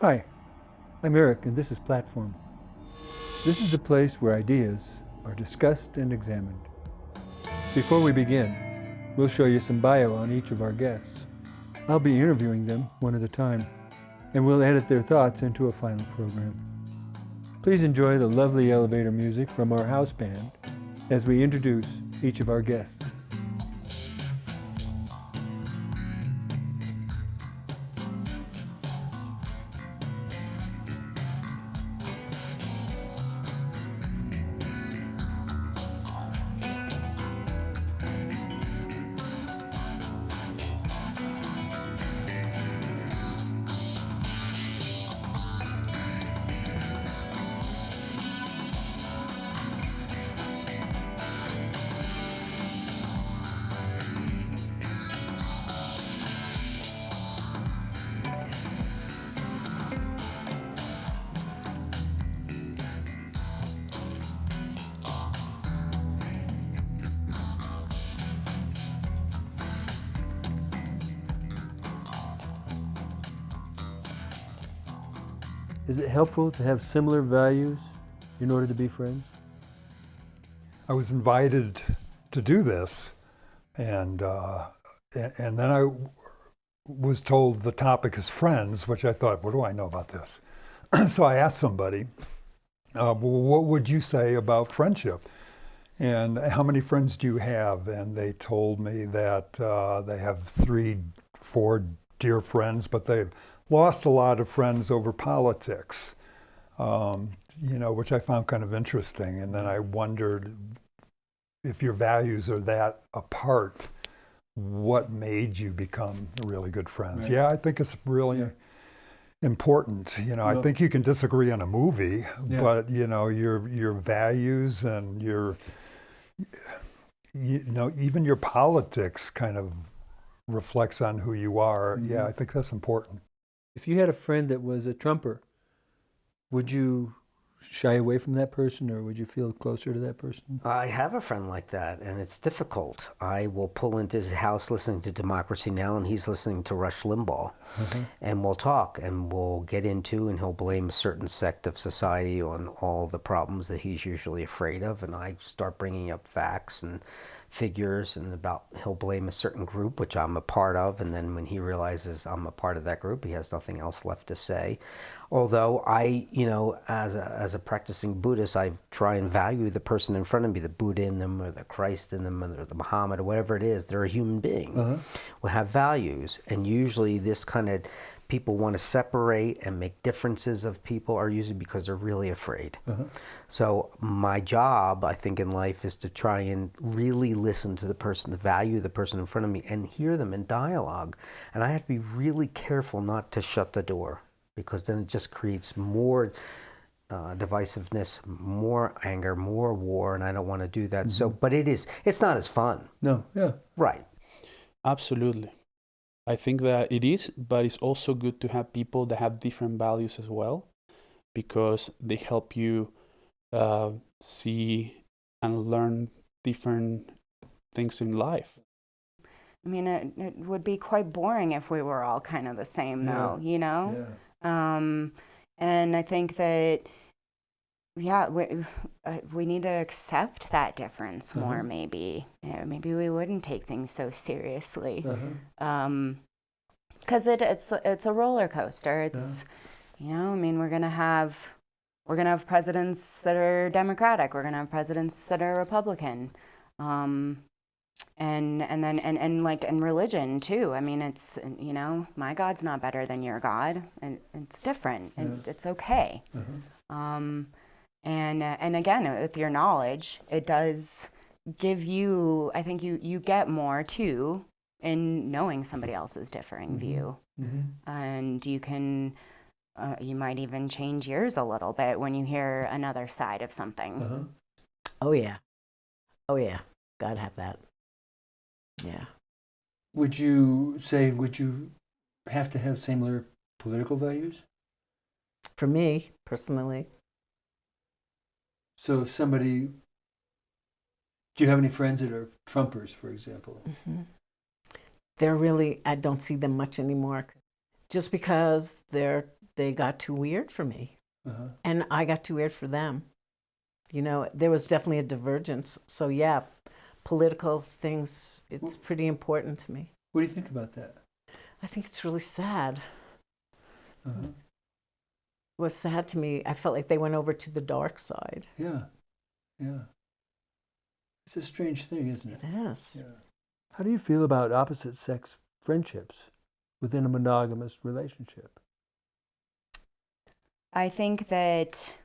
Hi, I'm Eric, and this is Platform. This is a place where ideas are discussed and examined. Before we begin, we'll show you some bio on each of our guests. I'll be interviewing them one at a time, and we'll edit their thoughts into a final program. Please enjoy the lovely elevator music from our house band as we introduce each of our guests. Is it helpful to have similar values in order to be friends? I was invited to do this, and then I was told the topic is friends, which I thought, what do I know about this? So I asked somebody, what would you say about friendship? And how many friends do you have? And they told me that they have 4 dear friends, but they've lost a lot of friends over politics, which I found kind of interesting. And then I wondered, if your values are that apart, what made you become really good friends? Right. Yeah, I think it's really important. I think you can disagree on a movie, but your values and even your politics kind of reflects on who you are. Mm-hmm. Yeah, I think that's important. If you had a friend that was a Trumper, would you shy away from that person, or would you feel closer to that person? I have a friend like that, and it's difficult. I will pull into his house listening to Democracy Now!, and he's listening to Rush Limbaugh. Mm-hmm. And we'll talk, and we'll get into, and he'll blame a certain sect of society on all the problems that he's usually afraid of, and I start bringing up facts and figures, and he'll blame a certain group, which I'm a part of, and then when he realizes I'm a part of that group, he has nothing else left to say. Although I, as a practicing Buddhist, I try and value the person in front of me, the Buddha in them, or the Christ in them, or the Muhammad, or whatever it is. They're a human being. Uh-huh. We have values, and usually this kind of people want to separate and make differences of people are usually because they're really afraid. Uh-huh. So my job, I think, in life is to try and really listen to the person, to value the person in front of me, and hear them in dialogue. And I have to be really careful not to shut the door, because then it just creates more divisiveness, more anger, more war, and I don't want to do that. Mm-hmm. So, but it's not as fun. No, yeah. Right. Absolutely. I think that it is, but it's also good to have people that have different values as well, because they help you see and learn different things in life. I mean, it would be quite boring if we were all kind of the same, though, Yeah. And I think that, we need to accept that difference more, maybe. Maybe we wouldn't take things so seriously. Because it's a roller coaster. It's, I mean, we're gonna have presidents that are Democratic. We're gonna have presidents that are Republican. And religion too. I mean, it's, my God's not better than your God, and it's different, and it's okay. And again, with your knowledge, it does give you, I think you get more too in knowing somebody else's differing view. And you can, you might even change yours a little bit when you hear another side of something. Oh yeah, gotta have that. Yeah. Would you have to have similar political values? For me, personally. So if somebody, do you have any friends that are Trumpers, for example? They're really, I don't see them much anymore. Just because they're they got too weird for me. Uh-huh. And I got too weird for them. You know, there was definitely a divergence. So yeah, political things, it's pretty important to me. What do you think about that? I think it's really sad. Uh-huh. It was sad to me. I felt like they went over to the dark side. Yeah, yeah. It's a strange thing, isn't it? It is. Yeah. How do you feel about opposite sex friendships within a monogamous relationship? I think they're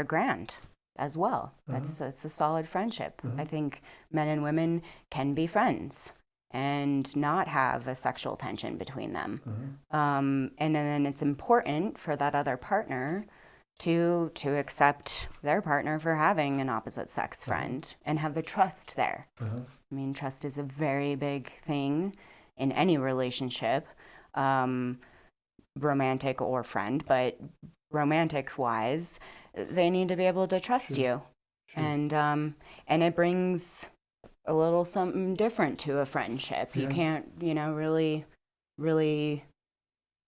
grand as well. That's a solid friendship. I think men and women can be friends and not have a sexual tension between them. And then it's important for that other partner to accept their partner for having an opposite sex friend and have the trust there. I mean, trust is a very big thing in any relationship, romantic or friend, but romantic wise, they need to be able to trust you. And it brings a little something different to a friendship. You can't, really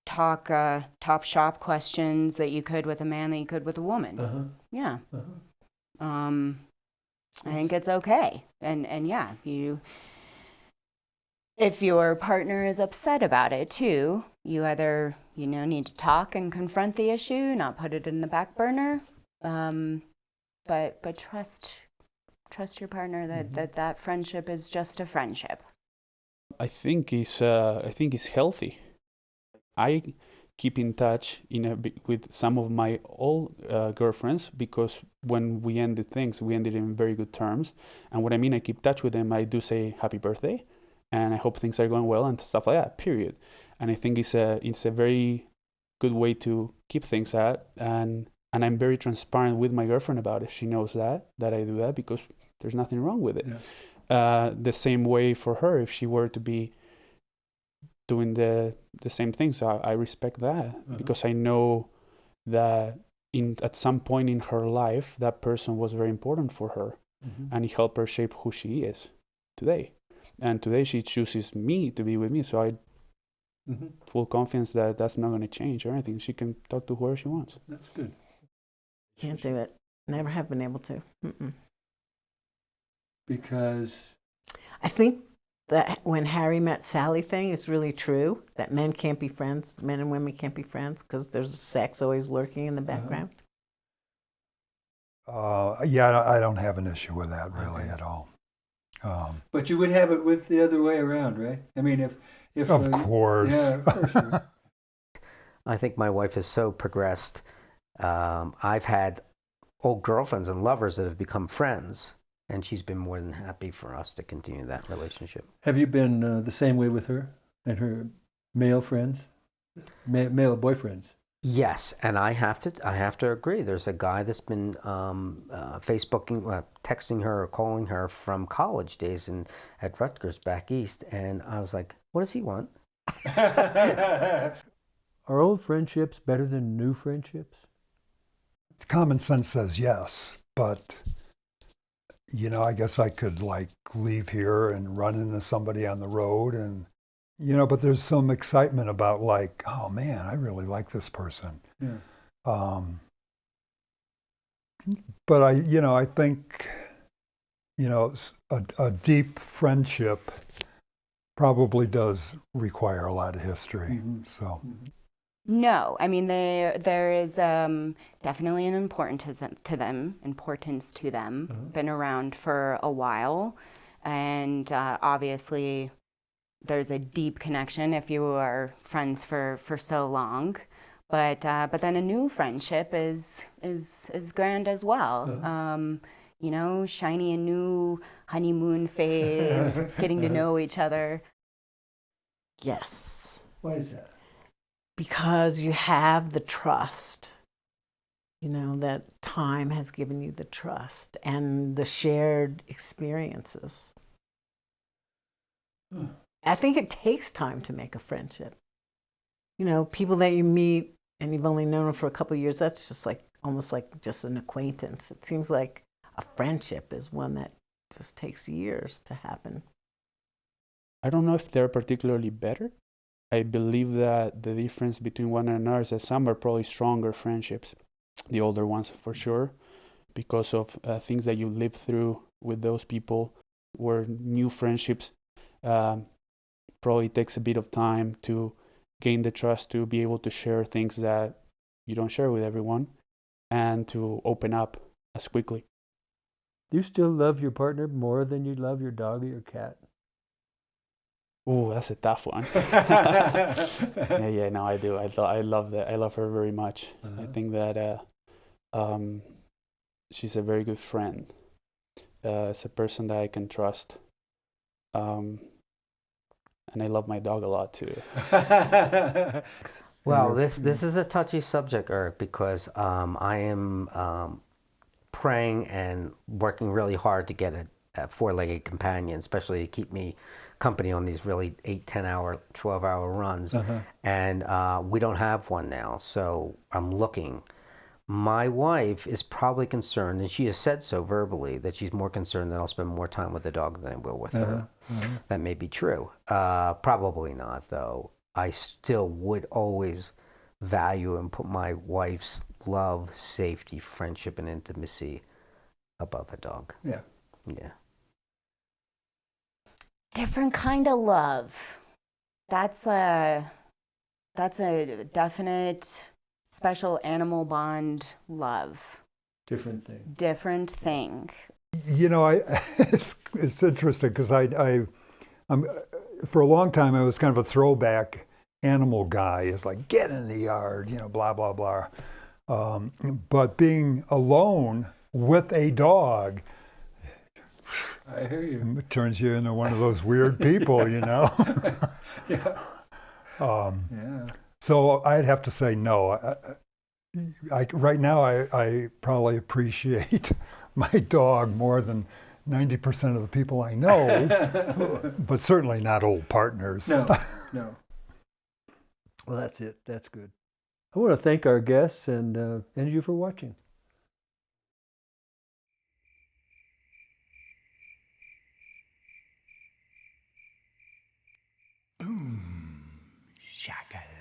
talk top shop questions that you could with a man that you could with a woman. Yeah. I think it's okay. And yeah, if your partner is upset about it too, you either, need to talk and confront the issue, not put it in the back burner. But trust your partner that friendship is just a friendship. I think it's healthy. I keep in touch with some of my old girlfriends because when we ended things, we ended in very good terms. And what I mean, I keep touch with them. I do say happy birthday, and I hope things are going well and stuff like that. Period. And I think it's a very good way to keep things at, and I'm very transparent with my girlfriend about it. She knows that I do that because there's nothing wrong with it. Yeah. The same way for her, if she were to be doing the same thing, so I respect that because I know that at some point in her life, that person was very important for her, and it helped her shape who she is today. And today she chooses me to be with me, so I full confidence that that's not going to change or anything. She can talk to whoever she wants. That's good. Can't do it. Never have been able to. Because I think that when Harry met Sally thing is really true, that men can't be friends, men and women can't be friends because there's sex always lurking in the background. Yeah, I don't have an issue with that really at all. But you would have it with the other way around, right? I mean, if of course. Yeah, of course. Sure. I think my wife is so progressed. I've had old girlfriends and lovers that have become friends, and she's been more than happy for us to continue that relationship. Have you been the same way with her and her male friends, male boyfriends? Yes, and I have to agree. There's a guy that's been Facebooking, texting her or calling her from college days at Rutgers back east, and I was like, what does he want? Are old friendships better than new friendships? Common sense says yes, but I guess I could leave here and run into somebody on the road and but there's some excitement about oh man, I really like this person. Yeah. But I think a deep friendship probably does require a lot of history. So. No, I mean there is definitely an importance to them. Been around for a while, and obviously there's a deep connection if you are friends for so long. But then a new friendship is grand as well. Shiny and new honeymoon phase, getting to know each other. Yes. Why is that? Because you have the trust, that time has given you the trust and the shared experiences. I think it takes time to make a friendship. People that you meet and you've only known them for a couple of years, that's just almost like just an acquaintance. It seems like a friendship is one that just takes years to happen. I don't know if they're particularly better, I believe that the difference between one and another is that some are probably stronger friendships, the older ones for sure, because of things that you live through with those people, where new friendships probably takes a bit of time to gain the trust to be able to share things that you don't share with everyone and to open up as quickly. Do you still love your partner more than you love your dog or your cat? Oh, that's a tough one. No, I do. I love that. I love her very much. I think that she's a very good friend. It's a person that I can trust. And I love my dog a lot too. Well, this is a touchy subject, Eric, because I am praying and working really hard to get a four-legged companion, especially to keep me company on these really 8, 10-hour, 12-hour runs. And we don't have one now, so I'm looking. My wife is probably concerned, and she has said so verbally, that she's more concerned that I'll spend more time with the dog than I will with her. That may be true. Probably not, though. I still would always value and put my wife's love, safety, friendship, and intimacy above a dog. Yeah. Yeah. Different kind of love. That's a definite special animal bond love. Different thing. Different thing. You know, it's interesting because I'm for a long time I was kind of a throwback animal guy. It's like, get in the yard, you know, blah blah blah. But being alone with a dog, I hear you. it turns you into one of those weird people, you know. Yeah. Yeah. So I'd have to say no. Right now, I probably appreciate my dog more than 90% of the people I know, but certainly not old partners. No. Well, that's it. That's good. I want to thank our guests and you for watching. Boom. Shakalaka.